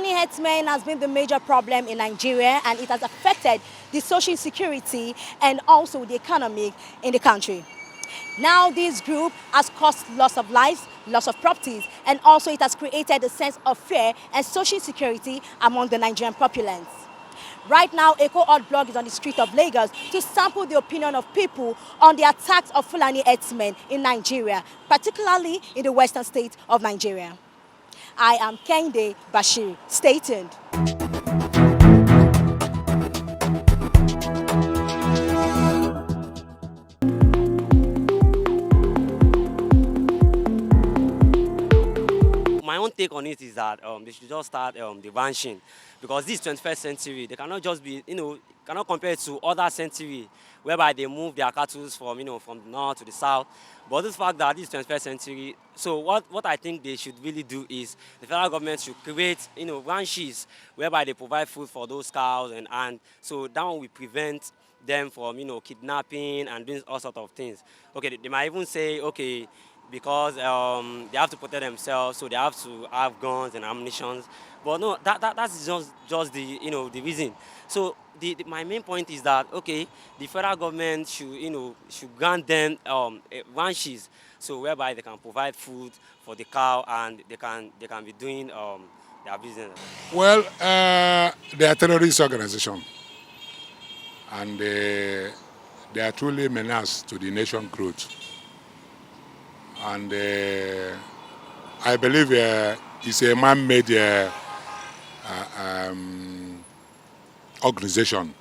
Fulani herdsmen has been the major problem in Nigeria, and it has affected the social security and also the economy in the country. Now this group has caused loss of lives, loss of properties, and also it has created a sense of fear and social security among the Nigerian populace. Right now, ekohotblog is on the street of Lagos to sample the opinion of people on the attacks of Fulani herdsmen in Nigeria, particularly in the western state of Nigeria. I am Kende Bashir. Stay tuned. My own take on it is that they should just start the ranching, because this 21st century, they cannot just be, cannot compare it to other century whereby they move their cattle from, from the north to the south. But this fact that this 21st century, so what I think they should really do is the federal government should create, ranches whereby they provide food for those cows, and so that one will prevent them from, kidnapping and doing all sorts of things. Okay, they might even say, okay, because they have to protect themselves, so they have to have guns and ammunition. But no, that's just the the reason. So my main point is that okay, the federal government should grant them ranches, so whereby they can provide food for the cow and they can be doing their business. Well, they are terrorist organization, and they are truly a menace to the nation growth. And I believe it's a man-made organization.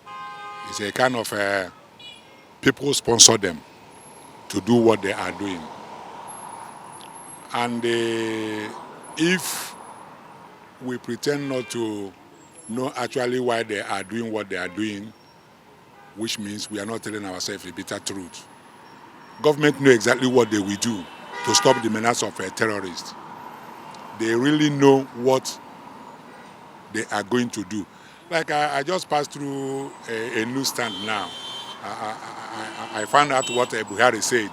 It's a kind of people sponsor them to do what they are doing. And if we pretend not to know actually why they are doing what they are doing, which means we are not telling ourselves the bitter truth. Government know exactly what they will do to stop the menace of terrorists. They really know what they are going to do. Like I just passed through a newsstand now. I found out what Buhari said,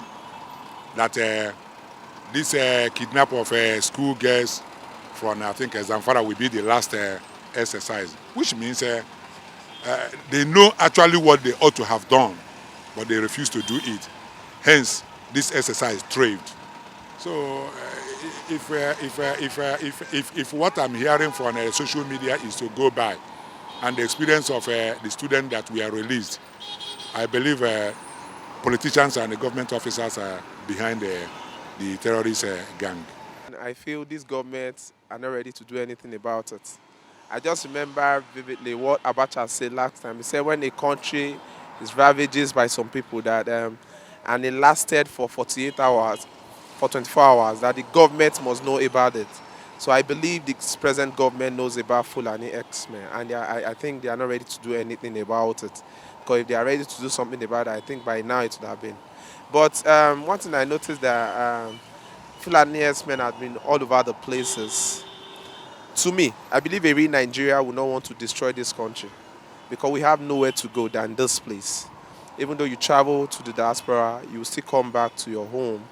that this kidnap of school girls from, I think, Zamfara will be the last exercise, which means they know actually what they ought to have done, but they refuse to do it. Hence, this exercise thrived. So, if what I'm hearing from social media is to go by, and the experience of the students that we are released, I believe politicians and the government officers are behind the terrorist gang. I feel these governments are not ready to do anything about it. I just remember vividly what Abacha said last time. He said when a country is ravaged by some people that and it lasted for 48 hours, for 24 hours, that the government must know about it. So I believe the present government knows about Fulani herdsmen, and I think they are not ready to do anything about it. Because if they are ready to do something about it, I think by now it would have been. But one thing I noticed that Fulani herdsmen have been all over the places. To me, I believe a real Nigeria will not want to destroy this country, because we have nowhere to go than this place. Even though you travel to the diaspora, you will still come back to your home.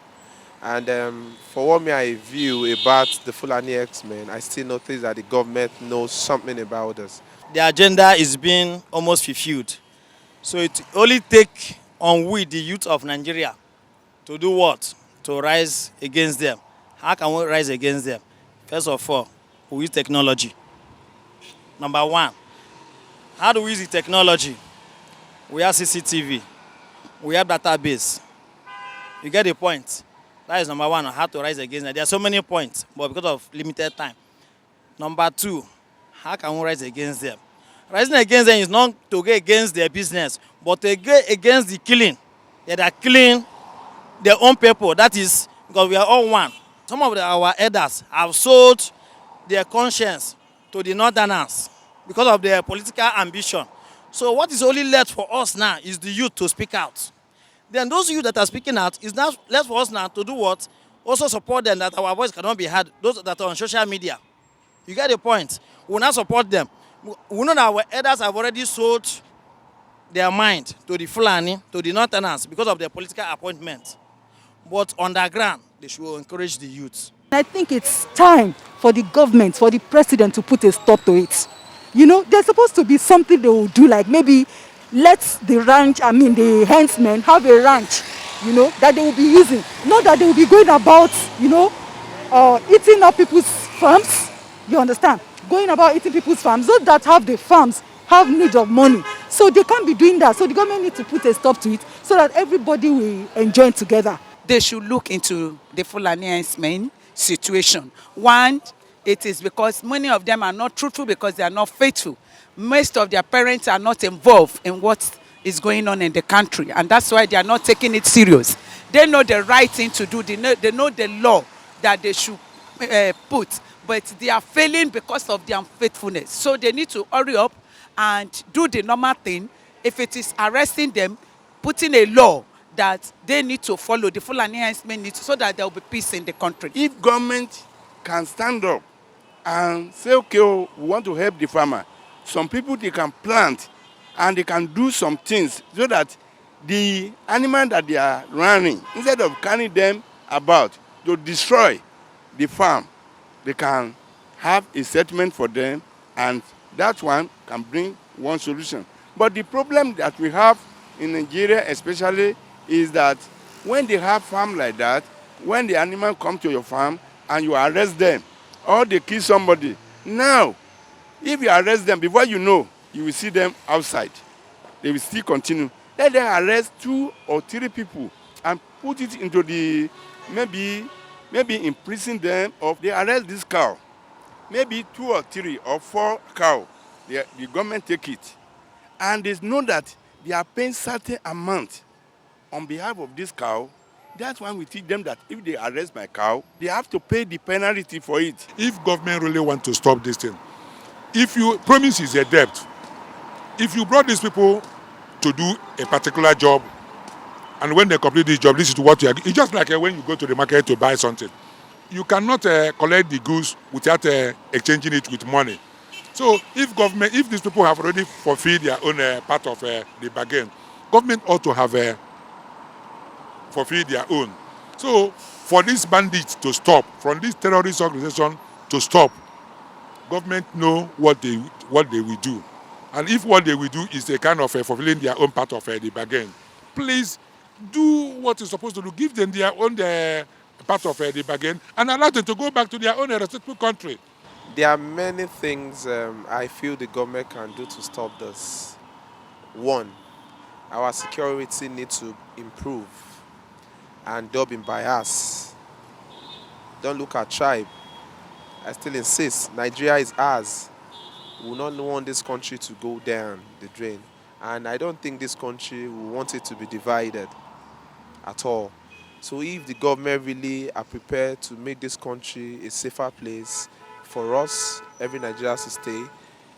And for what I view about the Fulani herdsmen, I still notice that the government knows something about us. The agenda is being almost fulfilled. So it only takes on we, the youth of Nigeria, to do what? To rise against them. How can we rise against them? First of all, we use technology. Number one, how do we use the technology? We have CCTV. We have database. You get the point? That is number one on how to rise against them. There are so many points, but because of limited time. Number two, how can we rise against them? Rising against them is not to go against their business, but to go against the killing. They are killing their own people. That is because we are all one. Some of our elders have sold their conscience to the northerners because of their political ambition. So what is only left for us now is the youth to speak out. Then those youth that are speaking out, is now left for us now to do what? Also support them, that our voice cannot be heard, those that are on social media. You get the point? We will not support them. We know that our elders have already sold their mind to the Fulani, to the northerners, because of their political appointment. But underground, they should encourage the youth. I think it's time for the government, for the president to put a stop to it. You know, there's supposed to be something they will do, like maybe let the ranch, I mean the herdsmen have a ranch, you know, that they will be using. Not that they will be going about, you know, eating up people's farms. You understand? Going about eating people's farms. Those that have the farms have need of money. So they can't be doing that. So the government needs to put a stop to it so that everybody will enjoy together. They should look into the Fulani herdsmen situation. One, it is because many of them are not truthful because they are not faithful. Most of their parents are not involved in what is going on in the country, and that's why they are not taking it serious. They know the right thing to do. They know the law that they should put, but they are failing because of their unfaithfulness. So they need to hurry up and do the normal thing. If it is arresting them, putting a law that they need to follow, the Fulani herdsmen need to, so that there will be peace in the country. If government can stand up and say, okay, oh, we want to help the farmer, some people they can plant and they can do some things so that the animal that they are running, instead of carrying them about to destroy the farm, they can have a settlement for them, and that one can bring one solution. But the problem that we have in Nigeria especially is that when they have farm like that, when the animal come to your farm and you arrest them, or they kill somebody, now, if you arrest them, before you know, you will see them outside. They will still continue. Let them arrest 2 or 3 people and put it into the, maybe imprison them, or they arrest this cow. Maybe 2 or 3 or 4 cow, the government take it. And they know that they are paying certain amount on behalf of this cow. That's why we teach them that if they arrest my cow, they have to pay the penalty for it. If government really want to stop this thing, if you promise is a debt, if you brought these people to do a particular job, and when they complete this job, this is what you are. It's just like when you go to the market to buy something. You cannot collect the goods without exchanging it with money. So if these people have already fulfilled their own part of the bargain, government ought to have fulfilled their own. So for these bandits to stop, from this terrorist organization to stop, government know what they will do. And if what they will do is a kind of fulfilling their own part of the bargain, please do what you're supposed to do. Give them their own part of the bargain and allow them to go back to their own respective country. There are many things I feel the government can do to stop this. One, our security needs to improve, and don't be biased. Don't look at tribe. I still insist, Nigeria is ours. We will not want this country to go down the drain. And I don't think this country will want it to be divided at all. So if the government really are prepared to make this country a safer place for us, every Nigerian to stay,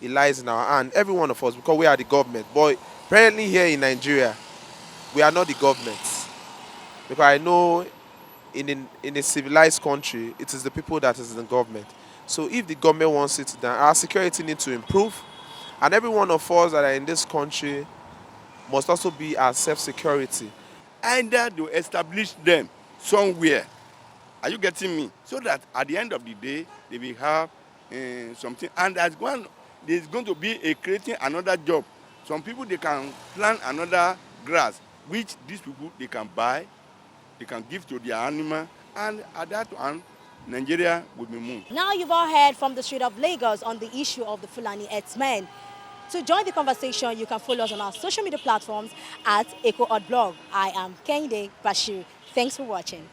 it lies in our hand, every one of us, because we are the government. But apparently here in Nigeria, we are not the government. Because I know in a civilized country, it is the people that is in the government. So if the government wants it done, our security needs to improve. And every one of us that are in this country must also be our self-security. Either to establish them somewhere. Are you getting me? So that at the end of the day, they will have something. And as one, there's going to be creating another job. Some people, they can plant another grass, which these people, they can buy, they can give to their animal. And at that one, Nigeria will be moved. Now you've all heard from the street of Lagos on the issue of the Fulani herdsmen. To join the conversation, you can follow us on our social media platforms at ekohotblog. I am Kende Bashir. Thanks for watching.